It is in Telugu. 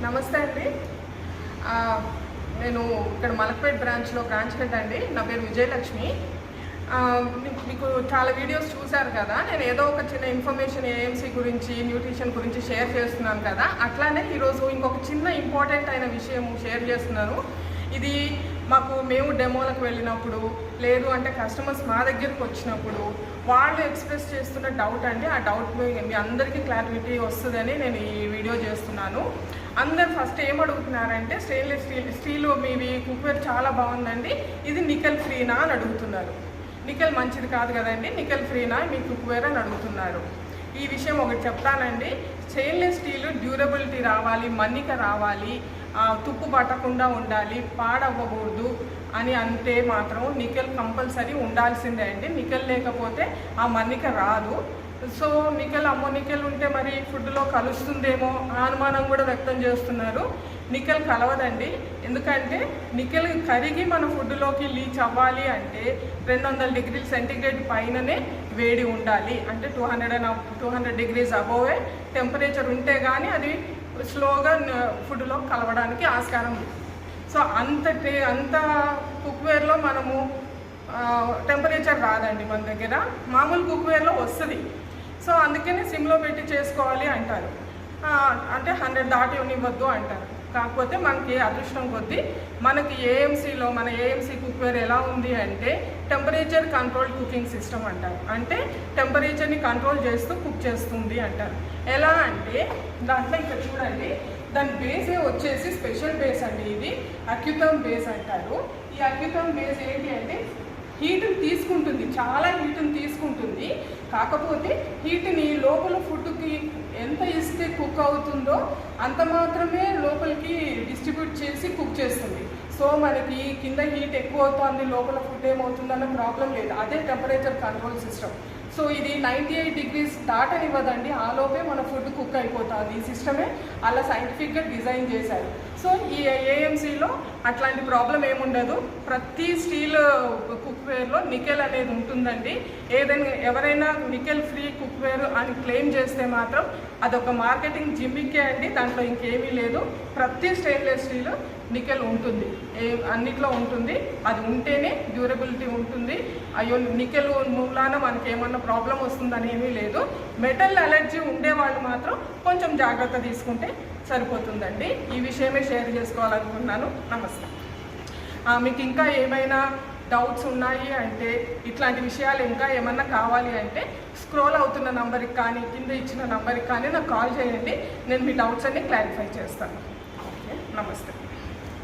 నమస్తే అండి. నేను ఇక్కడ మలక్పేట్ బ్రాంచ్లో బ్రాంచ్ హెడ్ అండి. నా పేరు విజయలక్ష్మి. మీకు చాలా వీడియోస్ చూశారు కదా, నేను ఏదో ఒక చిన్న ఇన్ఫర్మేషన్ ఏఎంసీ గురించి, న్యూట్రిషన్ గురించి షేర్ చేస్తున్నాను కదా, అట్లానే ఈరోజు ఇంకొక చిన్న ఇంపార్టెంట్ అయిన విషయం షేర్ చేస్తున్నాను. ఇది మేము డెమోలకు వెళ్ళినప్పుడు, లేదు అంటే కస్టమర్స్ మా దగ్గరికి వచ్చినప్పుడు వాళ్ళు ఎక్స్ప్రెస్ చేస్తున్న డౌట్ అండి. ఆ డౌట్ మీ అందరికీ క్లారిటీ వస్తుందని నేను ఈ వీడియో చేస్తున్నాను. అందరు ఫస్ట్ ఏం అడుగుతున్నారంటే, స్టెయిన్లెస్ స్టీల్ మీవి కుక్వేర్ చాలా బాగుందండి, ఇది నికెల్ ఫ్రీనా అని అడుగుతున్నారు. నికెల్ మంచిది కాదు కదండి, నికెల్ ఫ్రీనా మీ కుక్వేర్ అని అడుగుతున్నారు. ఈ విషయం ఒకటి చెప్తానండి. స్టెయిన్లెస్ స్టీల్ డ్యూరబిలిటీ రావాలి, మన్నిక రావాలి, తుప్పు పట్టకుండా ఉండాలి, పాడవ్వకూడదు అని అంటే మాత్రం నికెల్ కంపల్సరీ ఉండాల్సిందే అండి. నికెల్ లేకపోతే ఆ మన్నిక రాదు. సో నికెల్ ఉంటే మరి ఫుడ్లో కలుస్తుందేమో అనుమానం కూడా వ్యక్తం చేస్తున్నారు. నికెల్ కలవదండి. ఎందుకంటే నికెల్ కరిగి మన ఫుడ్లోకి లీచ్ అవ్వాలి అంటే 200 డిగ్రీల సెంటిగ్రేడ్ పైననే వేడి ఉండాలి. అంటే 200 డిగ్రీస్ అబోవే టెంపరేచర్ ఉంటే కానీ అది స్లోగా ఫుడ్లో కలవడానికి ఆస్కారం ఉంది. సో అంత కుక్వేర్లో మనము టెంపరేచర్ రాదండి మన దగ్గర. మామూలు కుక్వేర్లో వస్తుంది. సో అందుకనే సిమ్లో పెట్టి చేసుకోవాలి అంటారు. అంటే 100 దాటి ఇవ్వద్దు అంటారు. కాకపోతే మనకి అదృష్టం కొద్దీ మనకి మన ఏఎంసీ కుక్వేర్ ఎలా ఉంది అంటే టెంపరేచర్ కంట్రోల్ కుకింగ్ సిస్టమ్ అంటారు. అంటే టెంపరేచర్ని కంట్రోల్ చేస్తూ కుక్ చేస్తుంది అంటారు. ఎలా అంటే దాంట్లో ఇక్కడ చూడండి, దాని బేసే వచ్చేసి స్పెషల్ బేస్ అండి. ఇది అక్యుతమ్ బేస్ అంటారు. ఈ అక్యుతమ్ బేస్ ఏంటి అంటే హీట్ని తీసుకుంటుంది, చాలా హీట్ని తీసుకుంటుంది. కాకపోతే హీట్ని లోపల ఫుడ్కి ఎంత ఇస్తే కుక్ అవుతుందో అంత మాత్రమే లోపలికి డిస్ట్రిబ్యూట్ చేసి కుక్ చేస్తుంది. సో మనకి కింద హీట్ ఎక్కువ అవుతుంది, లోపల ఫుడ్ ఏమవుతుందన్న ప్రాబ్లం లేదు. అదే టెంపరేచర్ కంట్రోల్ సిస్టమ్. సో ఇది 98 డిగ్రీస్ దాటనివ్వదండి. ఆ లోపే మన ఫుడ్ కుక్ అయిపోతుంది. ఈ సిస్టమే అలా సైంటిఫిక్గా డిజైన్ చేశారు. సో ఈ ఏఎంసీలో అట్లాంటి ప్రాబ్లం ఏముండదు. ప్రతి స్టీల్ కుక్వేర్లో నికెల్ అనేది ఉంటుందండి. ఎవరైనా నికెల్ ఫ్రీ కుక్వేర్ అని క్లెయిమ్ చేస్తే మాత్రం అదొక మార్కెటింగ్ జిమ్మికే అండి, దాంట్లో ఇంకేమీ లేదు. ప్రతి స్టెయిన్లెస్ స్టీల్ నికెల్ ఉంటుంది, అన్నిట్లో ఉంటుంది. అది ఉంటేనే డ్యూరబిలిటీ ఉంటుంది. అయ్యో నికెల్ మూలాన మనకి ఏమన్నా ప్రాబ్లం వస్తుందని ఏమీ లేదు. మెటల్ అలర్జీ ఉండేవాళ్ళు మాత్రం కొంచెం జాగ్రత్త తీసుకుంటే సరిపోతుందండి. ఈ విషయమే షేర్ చేసుకోవాలనుకున్నాను. నమస్తే. మీకు ఇంకా ఏమైనా డౌట్స్ ఉన్నాయి అంటే, ఇట్లాంటి విషయాలు ఇంకా ఏమన్నా కావాలి అంటే స్క్రోల్ అవుతున్న నంబర్కి కానీ కింద ఇచ్చిన నంబర్కి కానీ నాకు కాల్ చేయండి. నేను మీ డౌట్స్ అన్ని క్లారిఫై చేస్తాను. ఓకే, నమస్తే.